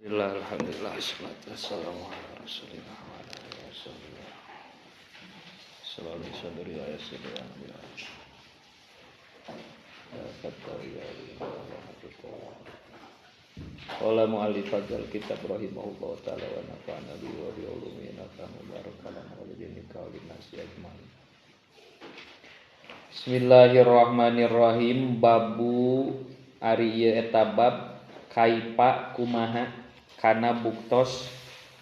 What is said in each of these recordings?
Alhamdulillah, wassalatu wassalamu ala rasulillah wa ala alihi wasallam. Selalu sadari ayat sedaya ya. Qala mu'allifat al-kitab rahimahullah ta'ala wa nafa'ana bihi wa bi ulumihi nafa'ana barakallahu wa lidinika wa linnasi ajma'in. Bismillahirrahmanirrahim. Babu ari ieu eta bab kaipa kumaha kana buktos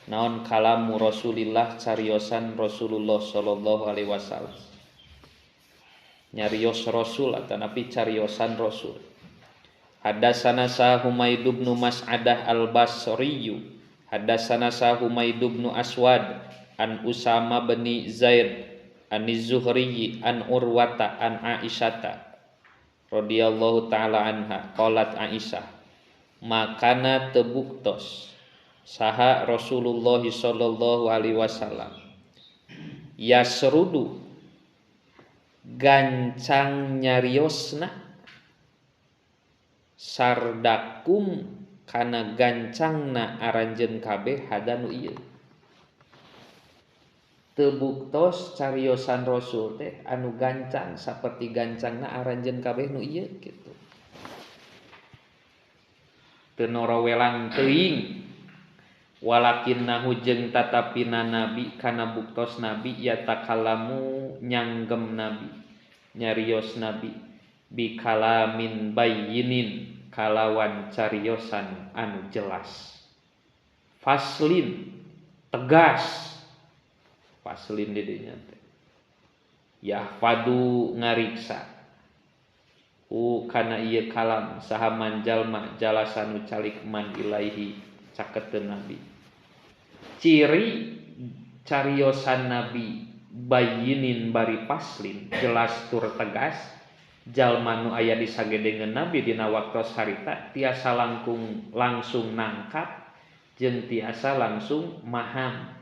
naon kalamu Rasulillah cariosan Rasulullah sallallahu alaihi wasallam. Nyarios Rasul atanapi cariosan Rasul. Hadatsana sa Humaid bin Mas'adah al-Basri. Hadatsana sa Humaid bin Aswad an Usama bin Zaid an Zuhri an Urwata an Aisyata radhiyallahu taala anha qalat Aisyah makana tebuktos saha Rasulullah sallallahu alaihi wasallam yasrudu gancang nyariosna sardakum kana gancangna aranjeun kabeh hadanu ieu tebuktos cariosan Rasul teh anu gancang saperti gancangna aranjeun kabeh nu ieu kitu teu norowelang teuing walakinna hujeng tatapina nabi kana buktos nabi yatakalamu nyanggem nabi nyarios nabi bi kalamin bayyinin kalawan cariosan anu jelas faslin tegas faslin di dinya teh yahfadu ngariksa kana ieu kalam saha manjalma jalasanu calik man ilaihi caketeun nabi ciri cariosan nabi bayyinin bari paslin jelas tur tegas jalma nu aya di sagedengeun nabi dina waktos harita tiasa langsung nangkap jeung tiasa langsung maham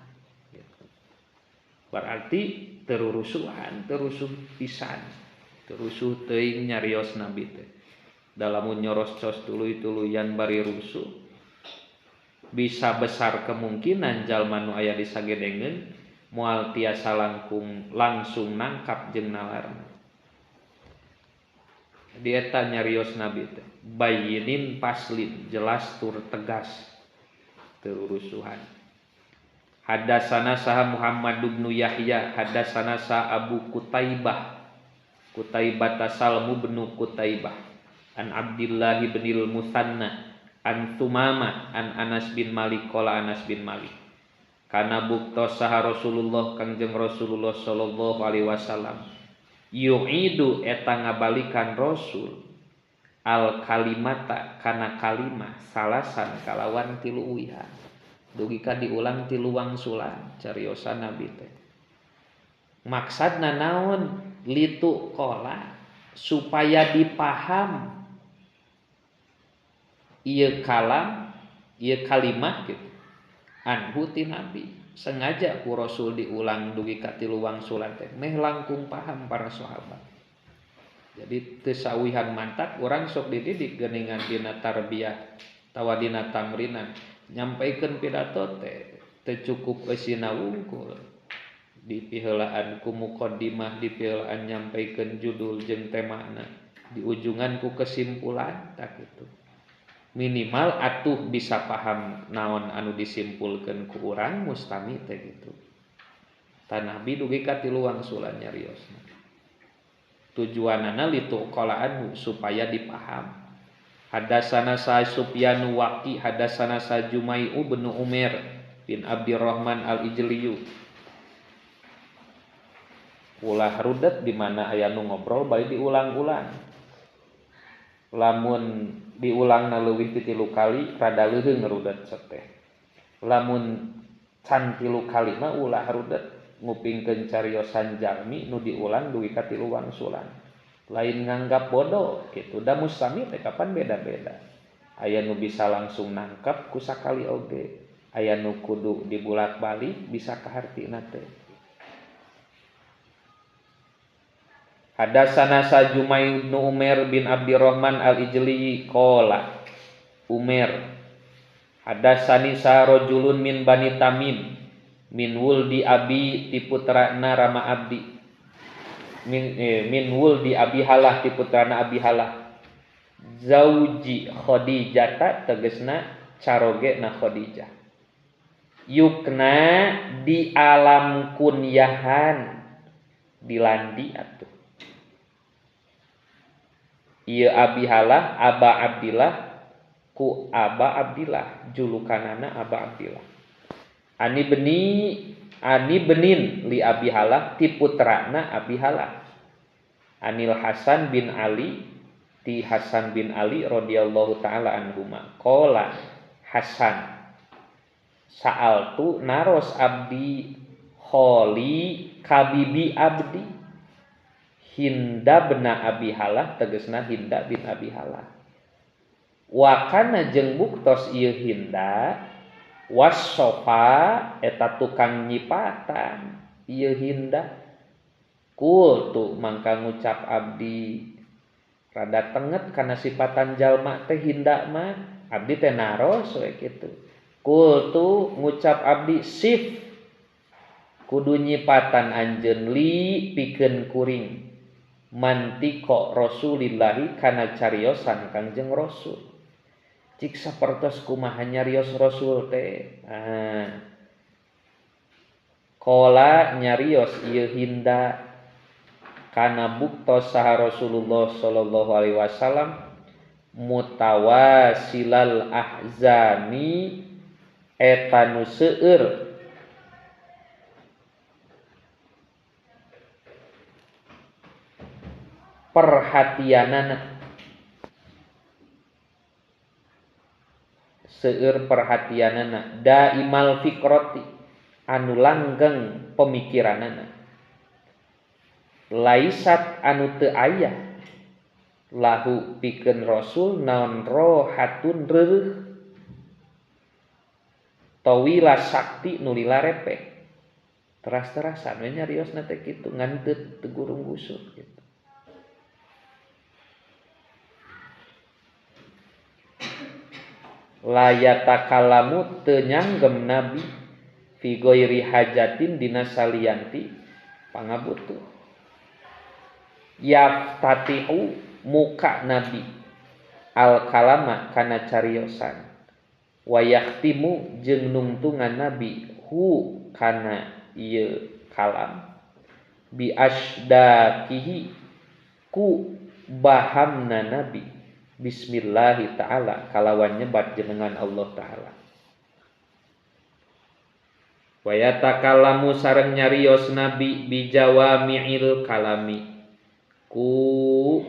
berarti terurusuhan terusuh pisan terusuh teuing nyarios nabi teh dalamun nyoros-cos tuluy-tuluyan bari rusuh bisa besar kemungkinan jalma nu aya di sagedengeun moal tiasa langsung nangkap jeung nalarna di eta nyarios nabi teh bayyinin paslin jelas tur tegas terurusuhan. Hadatsana saha Muhammad bin Yahya hadatsana sa Abu Qutaibah Salmu bin Qutaibah an Abdillah bin Musanna an Tumamah an Anas bin Malik qala Anas bin Malik kana buktos saha Rasulullah kangjeng Rasulullah sallallahu alaihi wasallam yu'idu eta ngabalikan Rasul al kalimata kana kalimah salasan kalawan tilu uihan dugi ka diulang tiluang sulan cariosan nabi teh maksudna naon litu qala supaya dipaham ieu kalam ieu kalimah gitu anhu ti nabi sengaja ku Rasul diulang dugi ka tiluang sulan teh meh langkung paham para sahabat jadi teu sawihan mantap urang sok dididik geuningan dina tarbiyah tawa dina tamrinan nyampaikeun pidato teh teu cukup eusina wungkul di piheulaan ku muqaddimah di piheulaan nyampaikeun judul jeung temana di ujungan ku kesimpulan tak kitu minimal atuh bisa paham naon anu disimpulkeun ku urang mustami teh kitu tan nabi dugi ka tiluang sulan nyariosna tujuanana litu qalaanu supaya dipaham. Hadatsana sa Sufyan Waqi hadatsana sa Jumai'u bin Umair bin Abdurrahman al-Ijliyu ulah rudet di mana aya nu ngobrol bari diulang-ulang lamun diulangna leuwih ti 3 kali rada leuheung rudet teh lamun can 3 kali mah ulah rudet ngupingkeun cariosan jalmi nu diulang dugi ka 3 wangsulan lain nganggap bodoh gitu da mustami teh kapan beda-beda aya nu bisa langsung nangkep ku sakali oge aya nu kudu dibulak-balik bisa kahartina teh hadatsana sa Jumai bin Umair bin Abdurrahman al-Ijli qala Umair Hadatsani sarojulun min bani Tamim min wuldi abi ti putrana Rama Abdi min wuldi Abi Halah ti putrana Abi Halah zauji Khadijah tegesna caroge na Khadijah yukna di alam kunyahan dilandi atuh ieu Abi Halah Aba Abdillah ku Aba Abdillah julukanana Aba Abdillah ani benin li Abi Halah ti putrana Abi Halah anil Hasan bin Ali ti Hasan bin Ali radhiyallahu taala anhuma qala Hasan sa'altu naros abdi kholi kabibi abdi Hinda bin Abi Halah tegasna Hinda bin Abi Halah wa kana jeung buktos ieu Hinda wasofa eta tukang nyipatan ieu Hinda kul tu mangka ngucap abdi rada tenget kana sifatan jalma teh Hinda mah abdi teh naros we kitu kul tu ngucap abdi sif kudu nyipatan anjeun li pikeun kuring mantiko Rasulillahi kana cariosan Kangjeng Rasul cik sapertos kumaha nyarios Rasul teh qala nyarios ieu Hinda kana buktos saha Rasulullah sallallahu alaihi wasallam mutawasilal ahzani eta nu seueur perhatianana daimal fikrati anu langgeng pemikiranana laisat anu teu aya lahu pikeun Rasul naon rohatun reureuh tawila sakti nu lilarepek teras-terasan we nyariosna teh kitu ngan teu gurung gusuk kitu layatakallamu teu nyanggem nabi fi ghairi hajatin dina salianti pangabutuh yaftatihu muka nabi al kalama kana cariosan wa yaktimu jeung nungtungan nabi hu kana ieu kalam bi asdaqihi ku bahamna nabi bismillahi ta'ala kalawan nyebat jenengan Allah ta'ala wa yatakallamu sareng nyarios nabi bijawami'il kalami ku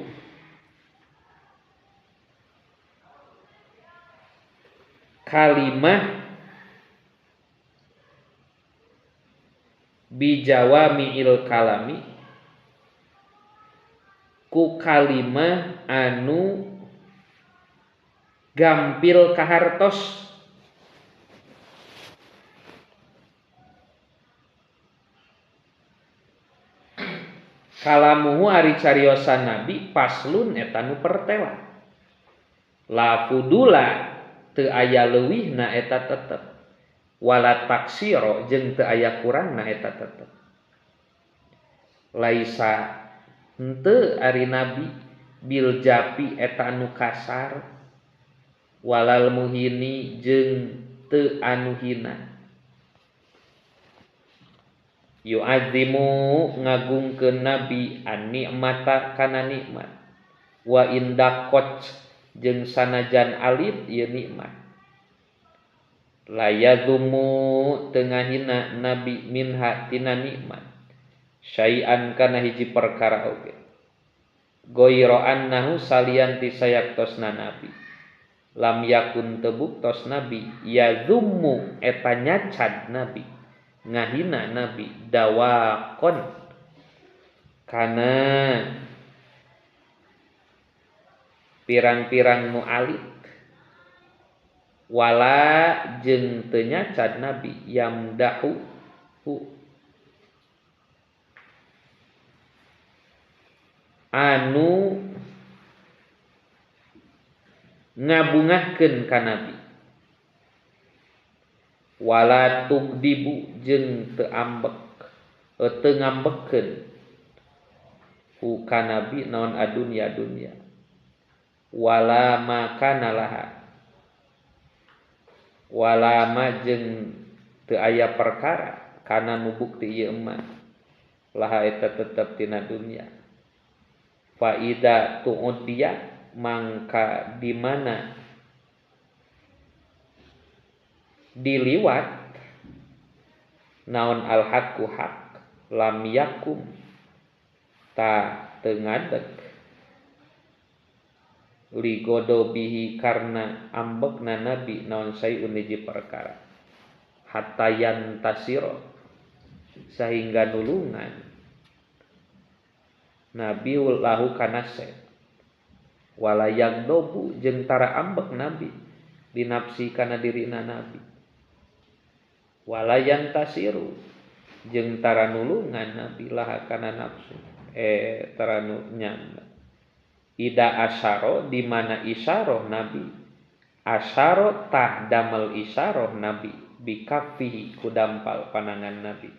kalimah bijawami'il kalami ku kalimah anu gampil kahartos kalamuhu ari cariosan nabi paslun eta nu pertela la fudula teu aya leuwihna eta tetep wala taksiro jeung teu aya kurangna eta tetep laisa henteu ari nabi bil japi eta anu kasar walal muhini jeung teu anu hina yu'adzimu ngagungkeun nabi an nikmata kana nikmat wa indaqot jeung sanajan alit ieu nikmat layazumu teu ngahina nabi minha tina nikmat syai'an kana hiji perkara oge ghaira annahu salianti sayaktosna nabi lam yakun tebuktos nabi yazummu eta nyacad nabi ngahina nabi dawakon kana pirang-pirang nu alit wala jeung teu nyacad nabi yamdahu anu ngabungahkeun ka nabi wala tugdibu jeung teu ngambekeun ku kanabi naon adunya dunya wala makana laha wala ma jeung teu aya perkara kana nu bukti ieu mah laha eta tetep tina dunya fa ida tu'diya mangka di mana diliwat naon al haqqu haq lam yakum ta teu ngadeg ligodo bihi karna ambekna nabi naon sayun hiji perkara hatta yantasiro sehingga nulungan nabi lahu kanase wala yagdobu jeung tara ambek nabi dinapsi kana dirina nabi wala yantasiru jeung tara nulungan nabi laha kana nafsu tara nyanda ida asyaro di mana isyarah nabi asyaro tah damel isyarah nabi bikafihi ku dampal panangan nabi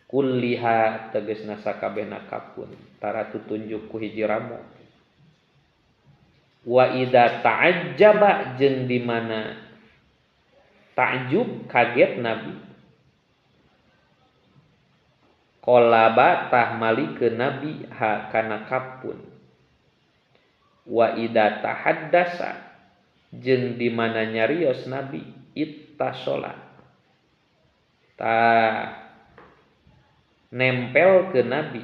kulliha tegasna sakabehna kapun tara tutunjuk ku hiji ramo wa ida ta'ajjaba jeung di mana ta'jub kaget nabi kolaba tah malikeun nabi ha kana kapun wa ida tahaddasa jeung di mana nyarios nabi ittasola ta nempel ke nabi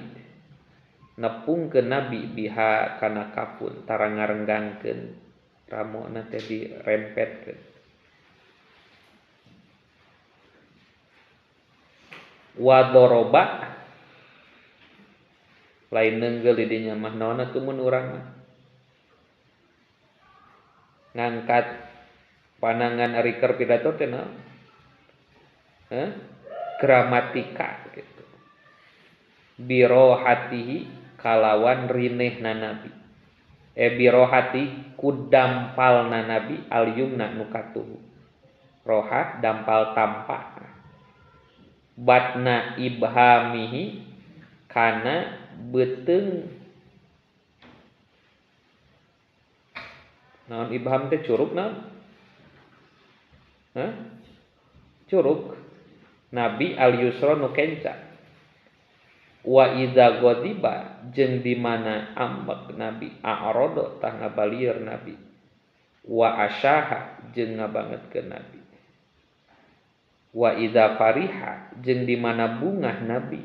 nepung ke nabi biha kana kapun tara ngarenggangkeun ramona teh dirempetkeun wa doroba lain neunggel di dinya mah naonna tuh mun urang mah ngangkat panangan ari keur pidato teh naon gramatika gitu birohatihi kalawan rinehna nabi birohati kudampalna nabi al yumna nu katuhu roha dampal tampak batna ibhamihi kana beuteung naon ibham teh curug naon curug nabi al yusra nu kenca wa idza ghadiba jeung di mana ambek nabi a'rada tah ngabalieur nabi wa asyaha jeung ngabangetkeun nabi wa idza fariha jeung di mana bungah nabi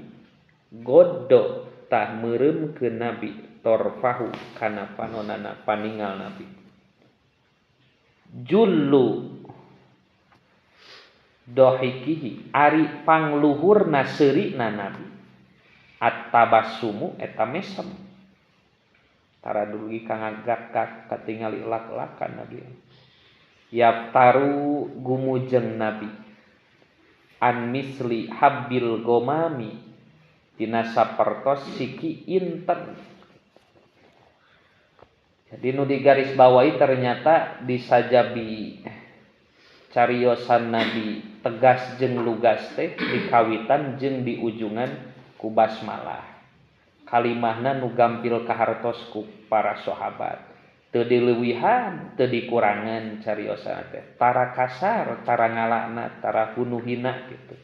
goddo tah meureumkeun nabi torfahu kana panonana paningal nabi jullu dohikihi ari pangluhurna seurina nabi at-tabassumu eta mesem tara dugi kangagak katingali elak-elakan nabi yaptaru gumujeng nabi an misli habbil gomami dina sapertos siki inten jadi nu digaris bawahi ternyata disajabi cariosan nabi tegas jeung lugas teh dikawitan jeung di ujungan ku basmalah kalimahna nu gampil kahartos ku para sahabat teu dileuwihan teu dikurangan cariosan teh tara kasar tara ngalana tara hunuhina gitu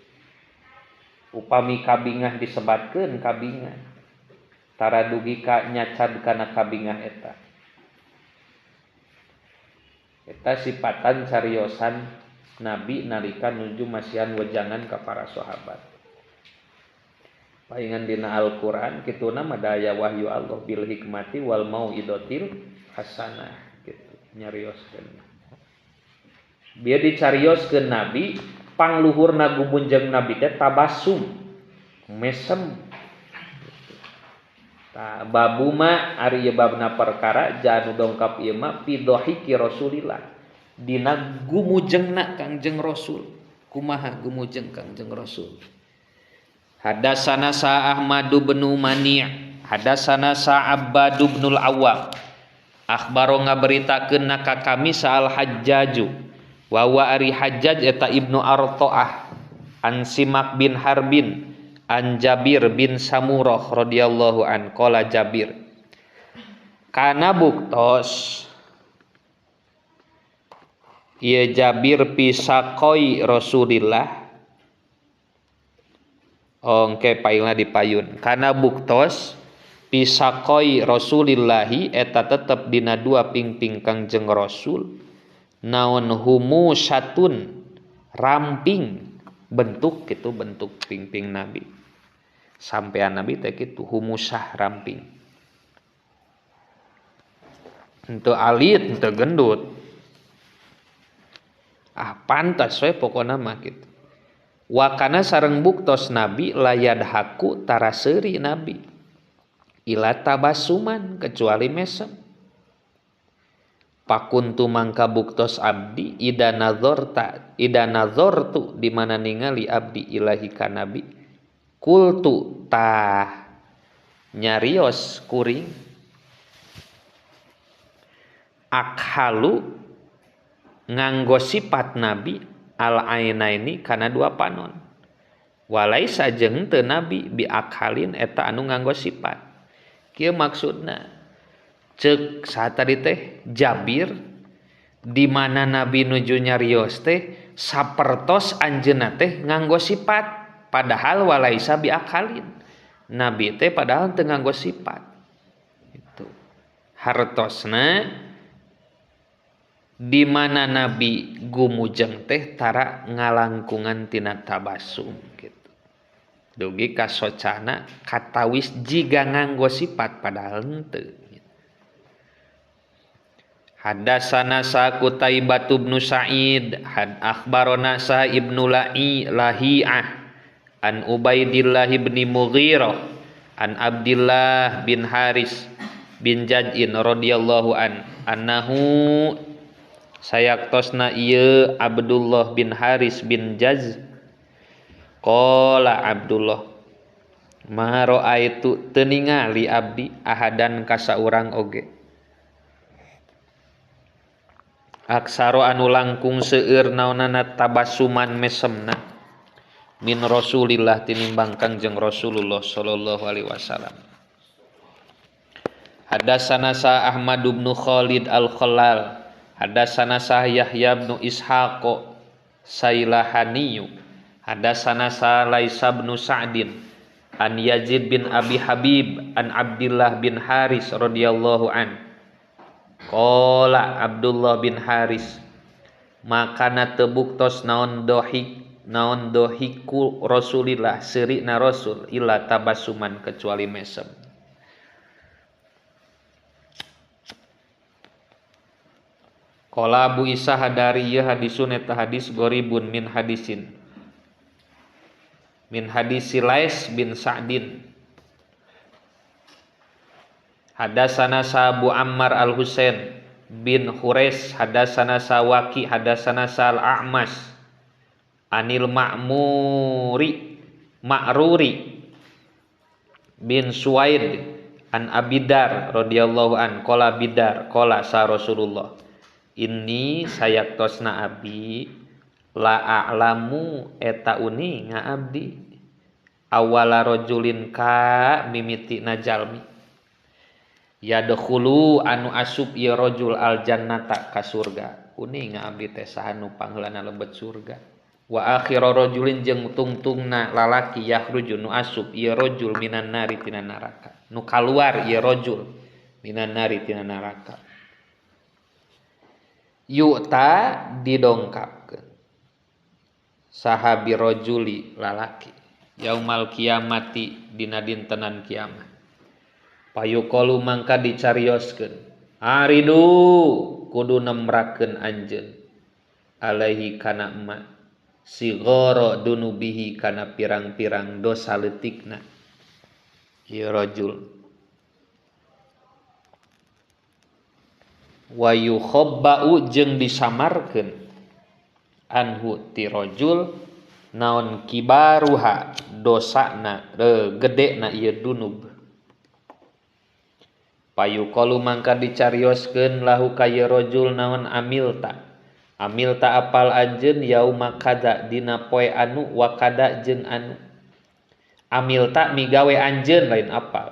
upami kabingah disebatkeun kabingah tara dugi ka nyacad kana kabingah eta sifatan cariosan nabi nalika nuju masihan wejangan ka para sahabat paingan dina Al-Qur'an kituna madaya wahyu Allah bil hikmati wal mau'idotil hasanah gitu nyarioskeun bieu dicarioskeun nabi pangluhurna gumunjeng nabi teh tabassum mesem ta babuma ari babna perkara janu dongkap ieu mah fi dhahiki Rasulillah dina gumujengna Kangjeng Rasul kumaha gumujeng Kangjeng Rasul hadasana sa Ahmad bin Mani' hadasana sa Abbad bin Awwam akhbaro ngaberitakeun ka kami sa al Hajjaju wa ari Hajjaj eta Ibnu Artoah an Simak bin Harbin an Jabir bin Samurah radhiyallahu an qala Jabir kana buktos ieu Jabir pisakoi Rasulillah ongke pailna dipayun kana buktos pisakoi Rasulillahi eta tetep dina dua pingping Kangjeng Rasul naon humusatun ramping bentuk gitu bentuk pingping Nabi sampean Nabi teh kitu humusah ramping henteu alit henteu gendut pantas we pokona mah kitu wa kana sareng buktos Nabi layad haku tara seuri Nabi ila tabasuman kecuali mesem pakuntu mangka buktos abdi ida nazortu di mana ningali abdi ilahi ka Nabi kultu tah nyarios kuring akhalu nganggo sifat Nabi al ainaini kana dua panon walaisa jeung teu Nabi bi akhalin eta anu nganggo sifat kieu maksudna cek saat tadi teh Jabir di mana Nabi nuju nyarios teh sapertos anjeunna teh nganggo sifat padahal walaisa bi akhalin Nabi teh padahal teu nganggo sifat itu hartosna di mana Nabi gumujeng teh tara ngalangkungan tina tabasum gitu dugi kasocana katawis jiga nganggo sifat padahal henteu. Hadatsana sa Qutaibah bin Sa'id akhbarana sa Ibnu Lahiyah an Ubaidillah bin Mughirah an Abdillah bin Haris bin Jad'in radhiyallahu annahu sayaktosna ieu Abdullah bin Haris bin Jaz qala Abdullah ma raaitu teu ningali abdi ahadan ka saurang oge aksaro anu langkung seueur naonana tabasuman mesemna min Rasulillah tinimbang Kangjeng Rasulullah sallallahu alaihi wasallam. Hadatsana sa Ahmad bin Khalid al-Khallal hadatsana sa Yahya bin Ishaq Sailahaniyu hadatsana sa Laisa bin Sa'din an Yazid bin Abi Habib an Abdullah bin Haris radhiyallahu an qala Abdullah bin Haris makana teu buktos naon dohiku Rasulillah seurina Rasul illa tabasuman kecuali mesem. Qala Abu Isa hadari ieu hadisun eta hadis goribun min hadisi Lais bin Sa'din hadatsana sa Abu Ammar al-Husain bin Hurais hadatsana sa Waqi hadatsana sa al-A'mas anil Ma'ruri bin Suwaid an Abidar radhiyallahu an qala Bidar qala sa Rasulullah inni sayaktosna abdi la a'lamu eta uni ngabdi awala rajulin ka mimiti najalmi yadkhulu anu asup ieu rajul al jannata ka surga kuning ngabdi teh sahanu pangheulana lebet surga wa akhiru rajulin jeung tungtungna lalaki yakhruju nu asup ieu rajul minan nari tina neraka nu kaluar ieu rajul minan nari tina neraka yu'ta didongkapkeun sahabi rajuli lalaki yaumal kiamati dina dintenan kiamat payuqalu mangka dicarioskeun aridu kudu nemrakeun anjeun alaihi kana emak sigara dunubihi kana pirang-pirang dosa leutikna ieu rajul wa yukhabba'u jeung disamarkeun anhu ti rajul naon kibaruha dosana gedena ieu dunub payuqalu mangka dicarioskeun lahu ka ieu rajul naon amilta Amil ta apal anjeun yauma kada dina poe anu wa kada jeung anu. Amil ta migawe anjeun lain apal.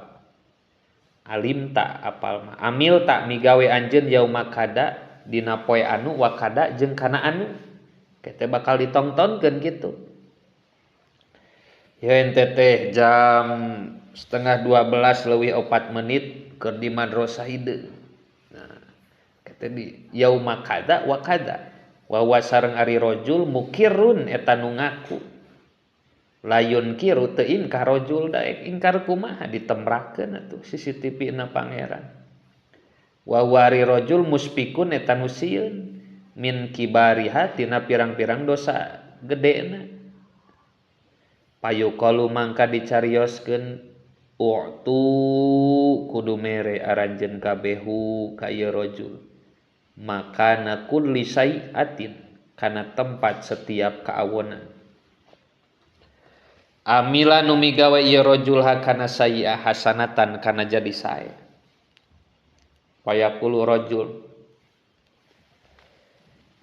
Alim ta apal mah. Amil ta migawe anjeun yauma kada dina poe anu wa kada jeung kana anu. Kita bakal ditongtonkeun gitu. Ya ente teh jam setengah 12 leuwih 4 menit keur di madrasah hideung. Nah, kita di yauma kada wa kada. Wa sareng ari rajul mukirun eta nu ngaku. Layun kiru teu ingkar rajul daek ingkar kumaha ditembrakeun atuh CCTV na pangeran. Wa wari rajul muspikun eta nu sieun min kibariha tina pirang-pirang dosa gedena. Payuqalu mangka dicarioskeun u'tu kudu mere aranjeun kabehu ka ieu rajul. Maka nakul lisai atin kana tempat setiap kaawonan. Amila nu migawe ieu rajul hakana sayyi'ah hasanatan kana jadi sae. Payaqulu rajul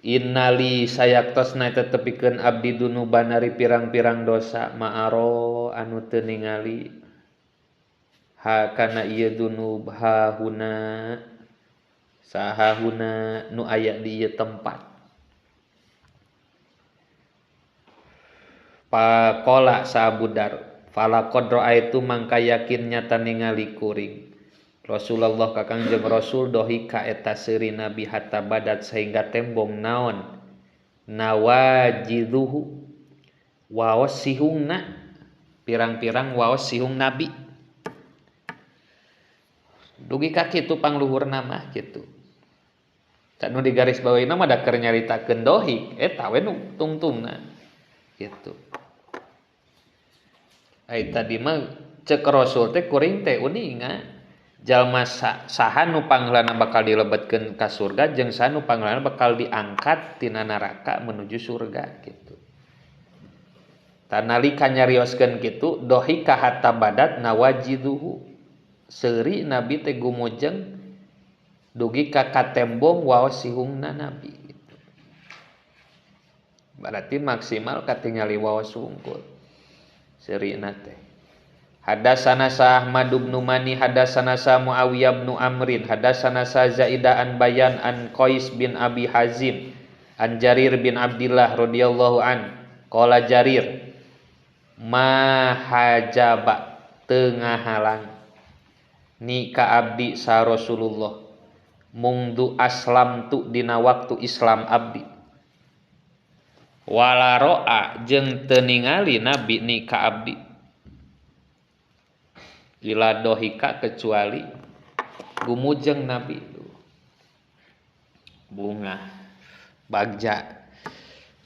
innali sayaktosna tetepikeun abdi dunuban ari pirang-pirang dosa ma'aro anu teu ningali hakana ieu dunub hahuna sahahuna nu aya di ieu tempat. Pakola sabudar fala qadra itu mangka yakin nyata ningali kuring Rasulullah ka Kangjeng Rasul dohika eta seuri Nabi hatta badat sehingga tembong naon nawajiduhu waos sihungna pirang-pirang waos sihung Nabi dugi ka kitu pangluhurna mah kitu. Tanu di garis bawahi mah da keur nyaritakeun dohik eta we nu tungtungna kitu. Ai tadi mah cek Rasul teh kuring teh uninga jalma saha nu panglana bakal dilebetkeun ka surga jeung saha nu panglana bakal diangkat tina neraka menuju surga kitu. Tanalika nyarioskeun kitu dohika hatta badat nawajiduhu seuri Nabi teh gumujeng dugi ka katembong waos sihungna Nabi gitu. Berarti maksimal katingali waos sungkul seurina teh. Hadatsana sa Ahmad bin Mani hadatsana sa Muawiyah bin Amrin hadatsana sa Zaidah an Bayan an Qais bin Abi Hazim an Jarir bin Abdullah radhiyallahu an qala Jarir ma hajaba teu ngahalang ni ka abdi sa Rasulullah mungdu aslam tu dina waktu Islam abdi wala ro'a jeung teu ningali Nabi ni ka abdi ila dohika kecuali gumujeng Nabi bunga bagja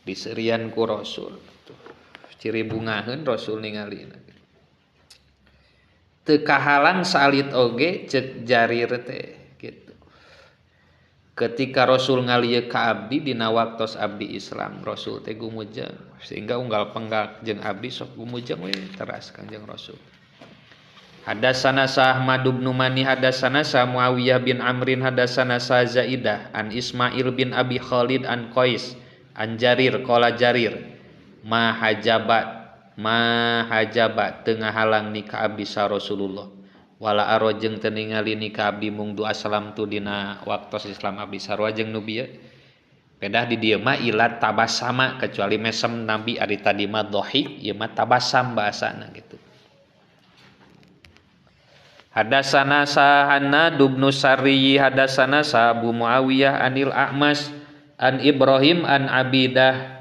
diserian ku Rasul ciri bungaheun Rasul ningali teu kahalang salit oge cek Jarir teh gitu. Ketika Rasul ngalieu ka abdi dina waktos abdi Islam Rasul teh gumujeng sehingga unggal penggak jeung abdi sok gumujeng we teras Kanjeng Rasul. Hadatsana sa Ahmad bin Mani hadatsana sa Muawiyah bin Amrin hadatsana sa Zaidah an Ismail bin Abi Khalid an Qais an Jarir qala Jarir ma hajabat teu ngahalang ni ka abdi sa Rasulullah wala aro jeung teu ningali ni ka abdi mung du aslam tu dina waktos Islam abdi sarua jeung nu bieu pedah di dieu mah ilat tabasama kecuali mesem Nabi ari tadi mah dhahik ieu mah tabasam bahasana gitu. Hadatsana Hannad bin Sari hadatsana sa Abu Muawiyah anil A'mas an Ibrahim an Abidah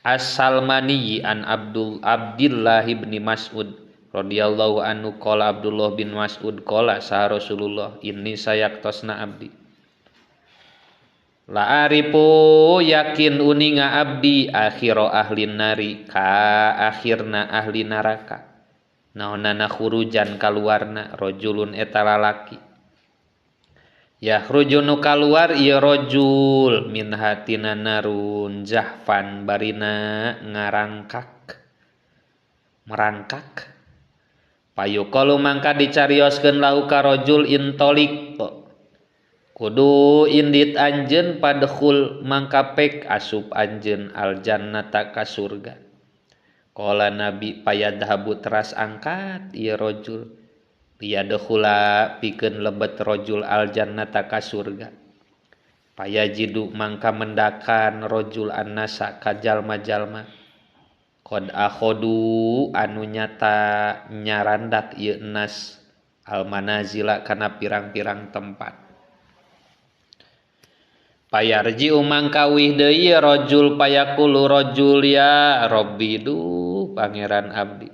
As-Salmani an Abdullah bin Mas'ud radhiyallahu anhu qala Abdullah bin Mas'ud qala sa Rasulullah inni sayaktosna abdi la arifu yakin uninga abdi akhira ahlin nari ka akhirna ahli neraka naonana khurujan kaluarna rajulun eta lalaki yakhrujunu kaluar ieu rajul min hatina narun zahfan barina merangkak payuqalu mangka dicarioskeun lahu ka rajul intolik kudu indit anjeun padkhul mangkapek asup anjeun aljannata ka surga. Qala nabi payadhabu teras angkat ieu rajul liyadkhula pikeun lebet rajul aljannata ka surga. Payajidu mangka mendakan rajul annasa ka jalma-jalma qad akhodu anu nyata nyarandak ieu nas almanazila kana pirang-pirang tempat. Payarji mangka wih deui rajul payaqulu rajul ya rabbi duh pangeran abdi.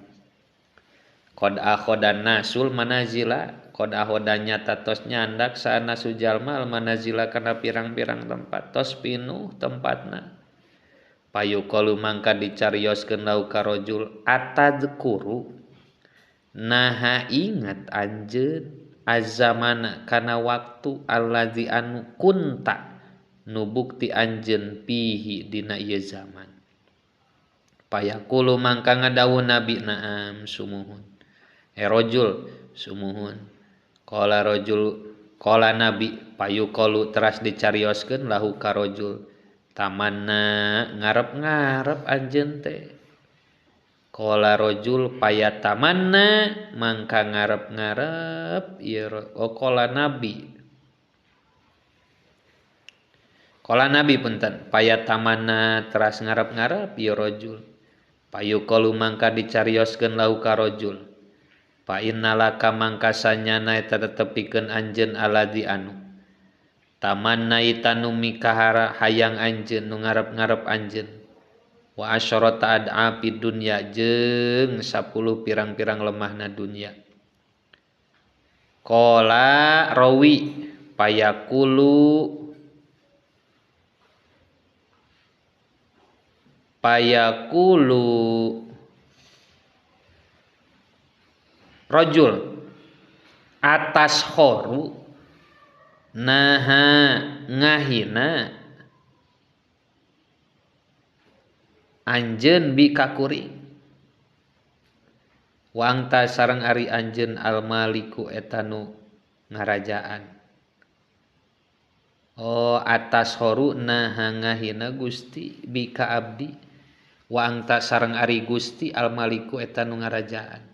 Qad akhodan nasul manazila qad akhodan nyata tos nyandak saana sujalma almanazila kana pirang-pirang tempat tos pinuh tempatna. Payuqalu mangka dicarioskeun lau ka rajul atadzkuru naha ingat anjeun azamana kana waktu allazi anu kunta nu bukti anjeun pihi dina ieu zaman. Payaqulu mangka ngadawuh nabi naam sumuhun. Rajul sumuhun. Qala rajul qala nabi payuqalu teras dicarioskeun lahu ka rajul tamanna ngarep-ngarep anjeun teh. Qala rajul payatamanna mangka ngarep-ngarep ieu qala nabi. Qala nabi punten payatamanna teras ngarep-ngarep ieu rajul. Payuqalu mangka dicarioskeun lahu ka rajul. Fa innalaka mangka sanyana eta tetepikeun anjeun aladi anu tamanna itanu mikahara hayang anjeun nu ngarep-ngarep anjeun wa asyarata ad'afi dunya jeung 10 pirang-pirang lemahna dunya. Qala rawi payaqulu rajul atas khoru naha ngahina anjeun bi kakuring wa anta sareng ari anjeun almaliku eta nu ngarajaan. Atas khoru naha ngahina Gusti bi ka abdi wa anta sareng ari Gusti almaliku eta nu ngarajaan.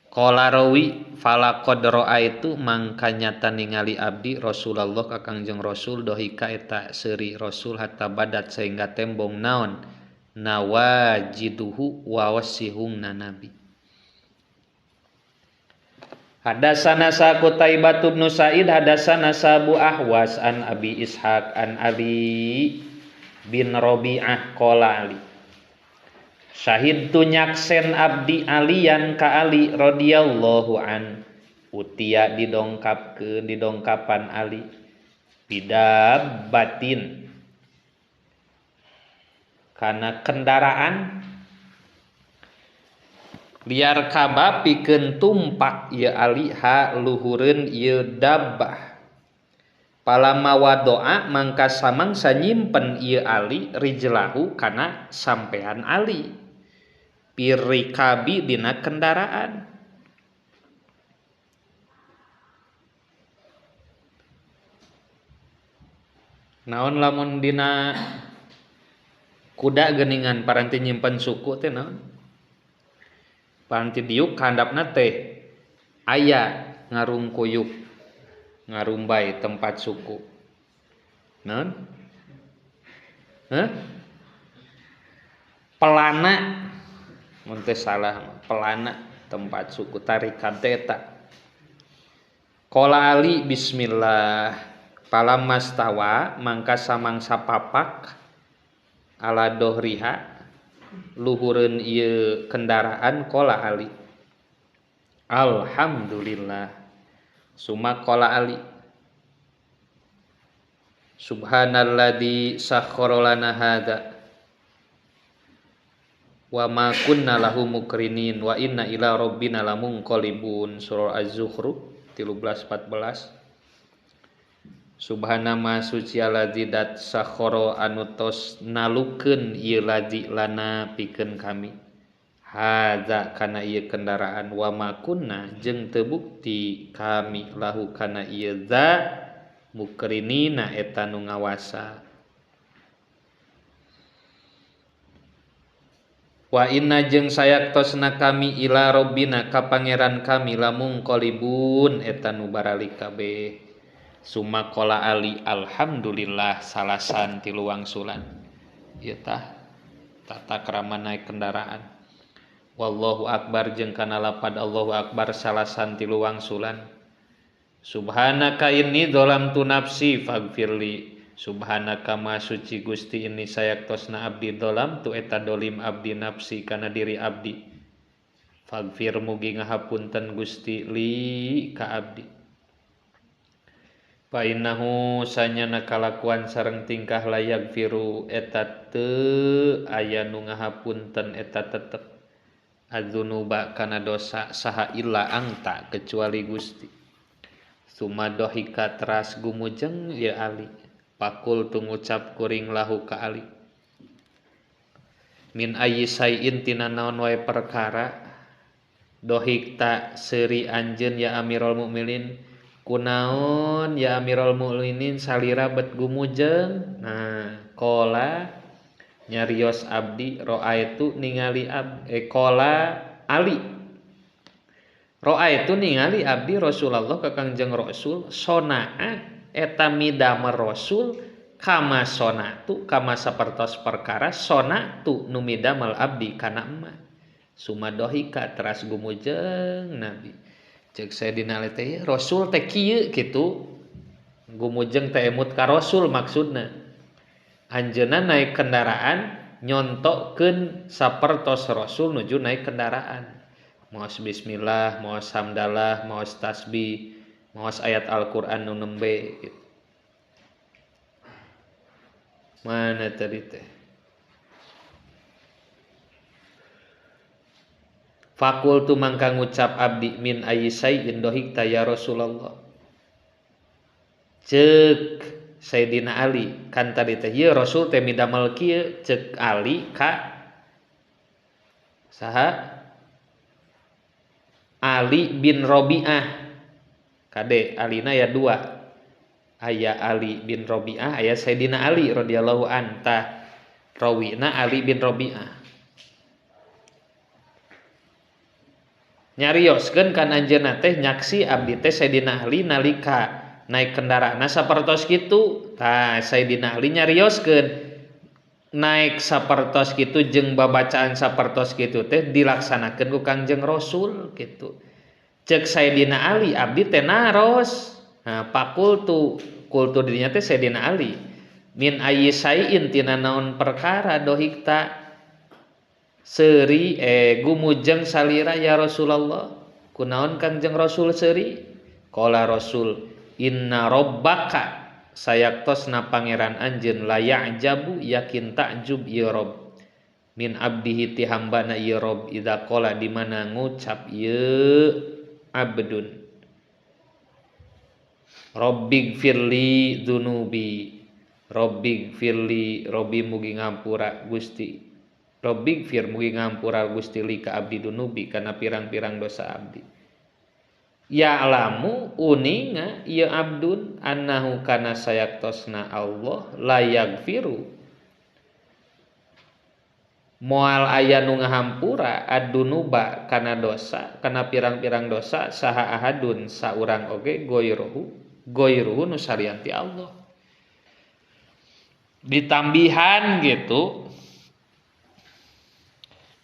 Qala rawi falaqad ra'aitu mangka nyata ningali abdi Rasulullah ka Kangjeng Rasul dohika eta seuri Rasul hatta badat sehingga tembong naon nawajiduhu wa wasihungna nabi. Hadatsana sa Qutaibah bin Sa'id hadatsana Abu Ahwas an Abi Ishaq an Ali bin Rabi'ah qala Ali syahidtu nyaksen abdi aliyan ka Ali radhiyallahu an utia didongkapan Ali bidabbatin kana kendaraan liar kaba pikeun tumpak ieu Ali ha luhureun ieu dabbah. Palama wadoa mangka samangsa nyimpen ieu Ali rijlahu kana sampean Ali pirikabi dina kendaraan. Naon lamun dina kuda geuningan paranti nyimpen suku teh naon? Paranti diuk handapna teh aya ngarungkuyuk ngarumbay tempat suku. Naon? Pelana mun teh salah pelana tempat suku tarikat eta. Qala Ali bismillah palamastawa mangka samangsa papak ala dohriha luhureun ieu kendaraan qala Ali alhamdulillah summa qala Ali subhanalladzi sakhkhara lana hada wa ma kunna lahu mukrinin wa inna ila rabbina lamunqalibun. Surah Az-Zukhruf 13-14. Subhana ma suci alladzi dat sakhkhara anu tos nalukeun ieu ladzi lana pikeun kami hadza kana ieu kendaraan wa makunna jeung teu bukti kami lahu kana ieu za mukrinina eta nu ngawasa. Wa inna jeung sayaktosna kami ila rabbina ka pangeran kami lamun qalibun eta nu baralik kabeh. Sumakola ali alhamdulillah salasan ti luangsulan. Ieu tah tata krama naik kendaraan. Wallahu akbar jeung kana lapad Allahu akbar salasan ti luangsulan. Subhanaka inni dzalamtu nafsi faghfirli. Subhanaka ma suci Gusti ini sayaktosna abdi dolam tu eta dolim abdi nafsi kana diri abdi. Faghfir mugi ngahapunten Gusti li ka abdi. Fa innahu sanyana kalakuan sareng tingkah layak firu eta teu aya nu ngahapunten eta tetep adzunuba kana dosa saha illa anta kecuali Gusti. Sumadohika teras gumujeng ya Ali. Pakul tu ngucap kuring lahu ka Ali. Min ayyi sayin tina naon wae perkara dohikta seuri anjeun ya Amirul Mukminin kunaon ya Amirul Mukminin salira bet gumujeng. Nah, qala nyarios abdi ro'aitu ningali qala Ali. Ro'aitu ningali abdi Rasulullah ka Kangjeng Rasul sonaa eta midamel Rasul kama sonatu kama sapertos perkara sonatu nu midamel abdi kana emma. Sumadohika teras gumujeng Nabi. Ceuk Sayyidina Ali teh Rasul teh kieu kitu. Gumujeng teh emut ka Rasul maksudna. Anjeunna naik kendaraan nyontokeun sapertos Rasul nuju naik kendaraan. Maos bismillah, maos hamdalah, maos tasbih, maos ayat Al-Qur'an nu nembe gitu. Mana tadi teh? Fakultu mangka ngucap abdi min ayyi sayin dohikta ya Rasulullah. Ceuk Sayyidina Ali kan tadi teh ye Rasul teh midamel kieu ceuk Ali ka saha? Ali bin Rabi'ah. Kade alina ya dua. Aya Ali bin Rabi'ah, aya Sayyidina Ali radhiyallahu an. Tah rawina Ali bin Rabi'ah. Nyarioskeun kan anjeunna teh nyaksi abdi teh Sayyidina Ali nalika naik kendaraan sapertos kitu. Tah Sayyidina Ali nyarioskeun naik sapertos kitu jeung babacaan sapertos kitu teh dilaksanakeun ku Kangjeng Rasul kitu. Ceuk Sayyidina Ali abdi teh naros. Nah, pakultu kultu dirinya teh Sayyidina Ali. Min ayyi sayin tina naon perkara dohikta seuri gumujeng salira ya Rasulullah. Kunaon Kangjeng Rasul seuri? Qala Rasul inna rabbaka sayaktosna pangeran anjeun la ya'jabu yakin takjub ya Rabb min abdihi ti hambana ya Rabb idza qala di mana ngucap ya abdun Rabbighfirli dzunubi Rabbighfirli Rabbi mugi ngampura Gusti Rabbighfir mugi ngampura Gusti li ka abdi dunubi kana pirang-pirang dosa abdi. Ya alamu uninga ya abdun annahu kana sayaktosna Allah la yaghfiru moal aya nu ngahampura adunuba kana dosa kana pirang-pirang dosa saha ahadun saurang oge goiruhu nu salianti Allah. Ditambihan gitu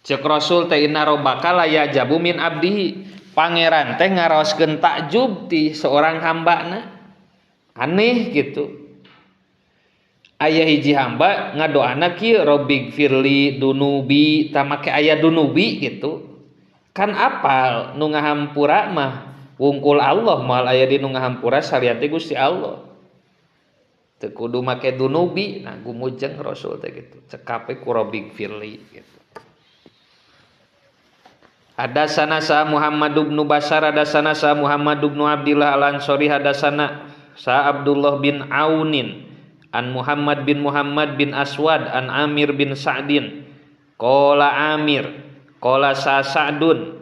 ceuk Rasul teh inna rabbaka la yajabu min abdihi. Pangeran teh ngaraoskeun takjub ti seorang hambana. Aneh gitu. Aya hiji hamba ngadoana kieu Rabbighfirli dunubi, tah make aya dunubi gitu. Kan apal nu ngahampura mah wungkul Allah moal aya di nu ngahampura salian teh Gusti Allah. Teu kudu make dunubi, nah gumujeng Rasul teh gitu. Cekape ku Rabbighfirli gitu. Hadasana sa Muhammad bin Bashar hadasana sa Muhammad bin Abdillah al-Ansari hadasana sa Abdullah bin Aunin an Muhammad bin Aswad an Amir bin Sa'din qala Amir Qala Sa'dun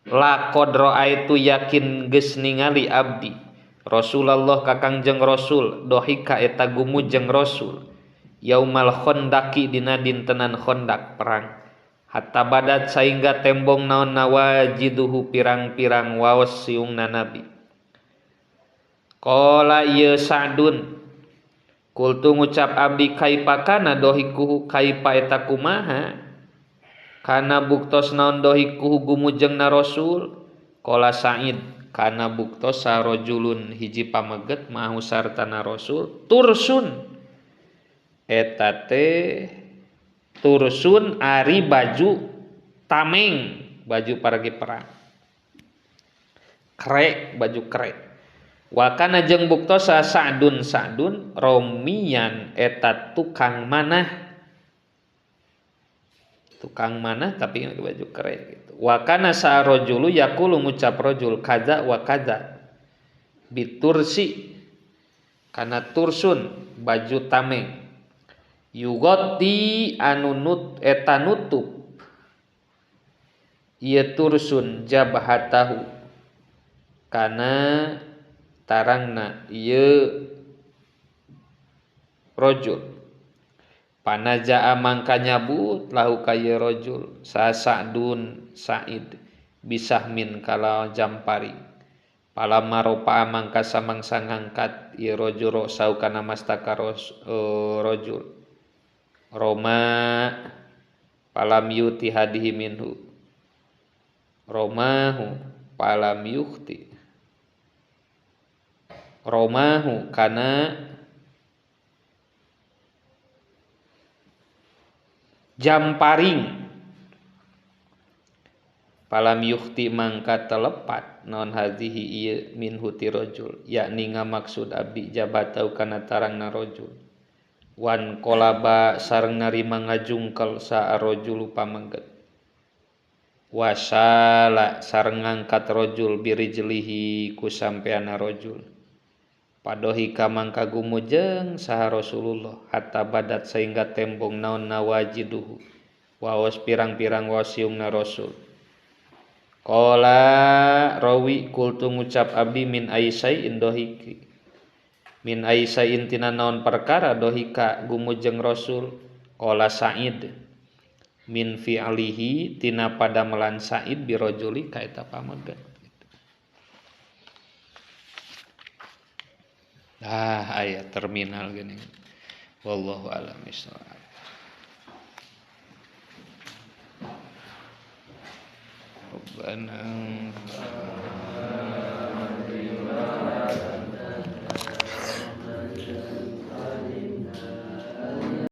laqad raaitu yakin geus ningali abdi Rasulullah ka Kangjeng Rasul dohika eta gumujeng Rasul yaumal khandaqi dina dintenan Khandaq perang hatta badat saingga tembong naon nawajiduhu pirang-pirang waos siungna Nabi. Qala ieu Sa'dun kultu ngucap abdi kaifa kana dohikuhu kaifa eta kumaha kana buktos naon dohikuhu gumujengna Rasul. Qala Sa'id kana buktos sarojulun hiji pameget mahu sartana Rasul tursun eta teh tursun ari baju tameng baju paragi perang krek baju krek wa kana jeung buktos Sa'dun romian eta tukang manah tapi baju krek gitu. Wa kana sarojulu yaqulu ngucap rajul kaza wa kaza bitursi kana tursun baju tameng yugoti anu eta nutup ieu tursun jabhatahu kana tarangna ieu rajul panaja mangka nyabut lahu ka ieu rajul Sa'dun Sa'id bisahmin kala jampari palamma ropa mangka samangsa ngangkat ieu rajul sau kana mastaka rajul Roma palam yuti hadihi minhu Romahu palam yuhti Romahu kana jamparing palam yuhti mangka telepat non hadhihi ieu minhu ti rajul yakni ngamaksud abdi jabatau kana tarangna rajul wan qalaba sareng narima ngajungkel sa rajul pamengget wasala sareng ngangkat rajul birijlihi ku sampeana rajul padohika mangka gumujeng saha Rasulullah hatta badat sehingga tembong naon nawajiduhu waos pirang-pirang wasiungna Rasul. Qala rawi kultu ngucap abdi min aisya'in dohiki min aisya'in tina naon perkara dohika gumujeng Rasul. Qala Sa'id min fi'alihi tina padamelan Sa'id birajuli ka eta pameget. Aya terminal gini. Wallahu a'lam bishawab. Rabbana